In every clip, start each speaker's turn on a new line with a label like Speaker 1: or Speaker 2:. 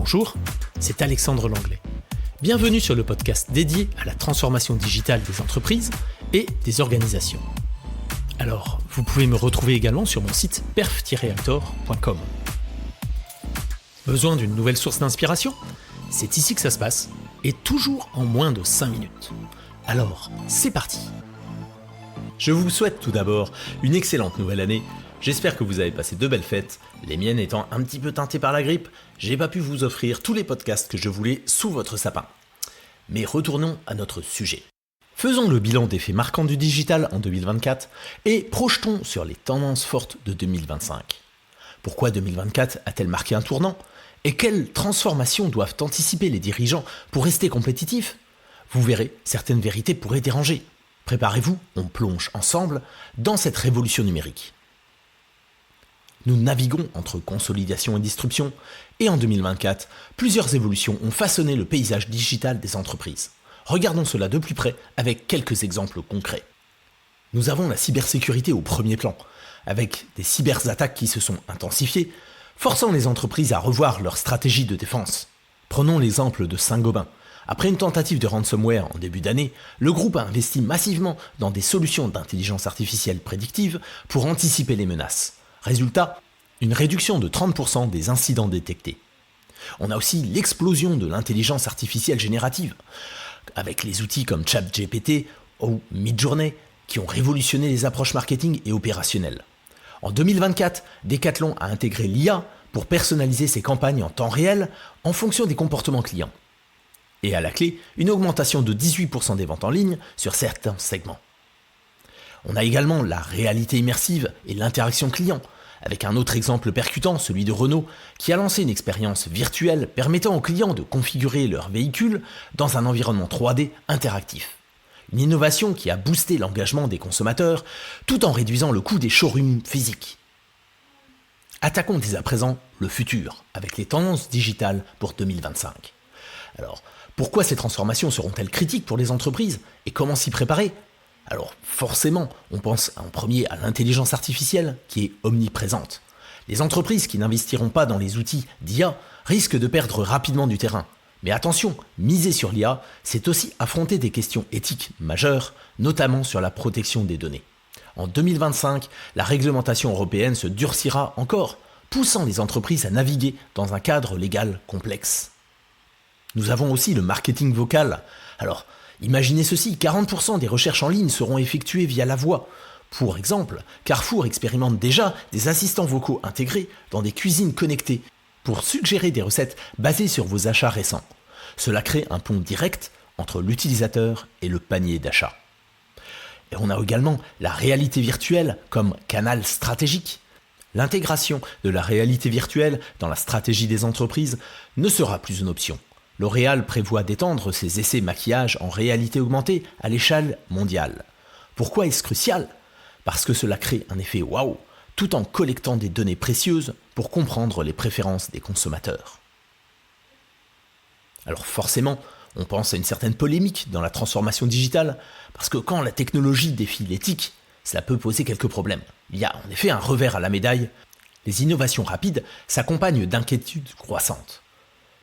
Speaker 1: Bonjour, c'est Alexandre Langlais. Bienvenue sur le podcast dédié à la transformation digitale des entreprises et des organisations. Alors, vous pouvez me retrouver également sur mon site perf-actor.com. Besoin d'une nouvelle source d'inspiration ? C'est ici que ça se passe, et toujours en moins de 5 minutes. Alors, c'est parti. Je vous souhaite tout d'abord une excellente nouvelle année. J'espère que vous avez passé de belles fêtes, les miennes étant un petit peu teintées par la grippe, j'ai pas pu vous offrir tous les podcasts que je voulais sous votre sapin. Mais retournons à notre sujet. Faisons le bilan des faits marquants du digital en 2024 et projetons sur les tendances fortes de 2025. Pourquoi 2024 a-t-elle marqué un tournant ? Et quelles transformations doivent anticiper les dirigeants pour rester compétitifs ? Vous verrez, certaines vérités pourraient déranger. Préparez-vous, on plonge ensemble dans cette révolution numérique. Nous naviguons entre consolidation et disruption, et en 2024, plusieurs évolutions ont façonné le paysage digital des entreprises. Regardons cela de plus près avec quelques exemples concrets. Nous avons la cybersécurité au premier plan, avec des cyberattaques qui se sont intensifiées, forçant les entreprises à revoir leur stratégie de défense. Prenons l'exemple de Saint-Gobain. Après une tentative de ransomware en début d'année, le groupe a investi massivement dans des solutions d'intelligence artificielle prédictive pour anticiper les menaces. Résultat, une réduction de 30% des incidents détectés. On a aussi l'explosion de l'intelligence artificielle générative, avec les outils comme ChatGPT ou Midjourney qui ont révolutionné les approches marketing et opérationnelles. En 2024, Decathlon a intégré l'IA pour personnaliser ses campagnes en temps réel en fonction des comportements clients. Et à la clé, une augmentation de 18% des ventes en ligne sur certains segments. On a également la réalité immersive et l'interaction client, avec un autre exemple percutant, celui de Renault, qui a lancé une expérience virtuelle permettant aux clients de configurer leur véhicule dans un environnement 3D interactif. Une innovation qui a boosté l'engagement des consommateurs tout en réduisant le coût des showrooms physiques. Attaquons dès à présent le futur, avec les tendances digitales pour 2025. Alors, pourquoi ces transformations seront-elles critiques pour les entreprises et comment s'y préparer ? Alors forcément, on pense en premier à l'intelligence artificielle qui est omniprésente. Les entreprises qui n'investiront pas dans les outils d'IA risquent de perdre rapidement du terrain. Mais attention, miser sur l'IA, c'est aussi affronter des questions éthiques majeures, notamment sur la protection des données. En 2025, la réglementation européenne se durcira encore, poussant les entreprises à naviguer dans un cadre légal complexe. Nous avons aussi le marketing vocal. Alors, imaginez ceci, 40% des recherches en ligne seront effectuées via la voix. Pour exemple, Carrefour expérimente déjà des assistants vocaux intégrés dans des cuisines connectées pour suggérer des recettes basées sur vos achats récents. Cela crée un pont direct entre l'utilisateur et le panier d'achat. Et on a également la réalité virtuelle comme canal stratégique. L'intégration de la réalité virtuelle dans la stratégie des entreprises ne sera plus une option. L'Oréal prévoit d'étendre ses essais maquillage en réalité augmentée à l'échelle mondiale. Pourquoi est-ce crucial ? Parce que cela crée un effet waouh, tout en collectant des données précieuses pour comprendre les préférences des consommateurs. Alors forcément, on pense à une certaine polémique dans la transformation digitale, parce que quand la technologie défie l'éthique, cela peut poser quelques problèmes. Il y a en effet un revers à la médaille. Les innovations rapides s'accompagnent d'inquiétudes croissantes.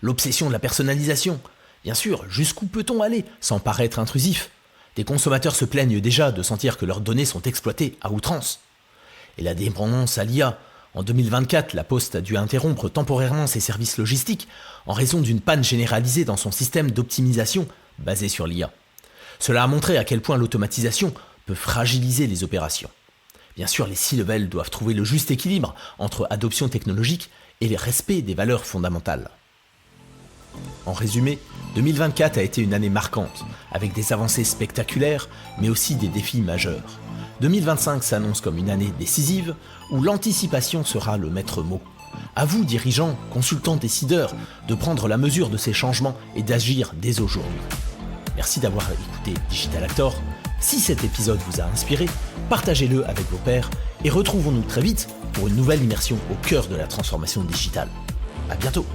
Speaker 1: L'obsession de la personnalisation. Bien sûr, jusqu'où peut-on aller sans paraître intrusif ? Des consommateurs se plaignent déjà de sentir que leurs données sont exploitées à outrance. Et la dépendance à l'IA. En 2024, la Poste a dû interrompre temporairement ses services logistiques en raison d'une panne généralisée dans son système d'optimisation basé sur l'IA. Cela a montré à quel point l'automatisation peut fragiliser les opérations. Bien sûr, les C-level doivent trouver le juste équilibre entre adoption technologique et le respect des valeurs fondamentales. En résumé, 2024 a été une année marquante, avec des avancées spectaculaires, mais aussi des défis majeurs. 2025 s'annonce comme une année décisive, où l'anticipation sera le maître mot. À vous, dirigeants, consultants, décideurs, de prendre la mesure de ces changements et d'agir dès aujourd'hui. Merci d'avoir écouté Digital Actor. Si cet épisode vous a inspiré, partagez-le avec vos pairs et retrouvons-nous très vite pour une nouvelle immersion au cœur de la transformation digitale. À bientôt.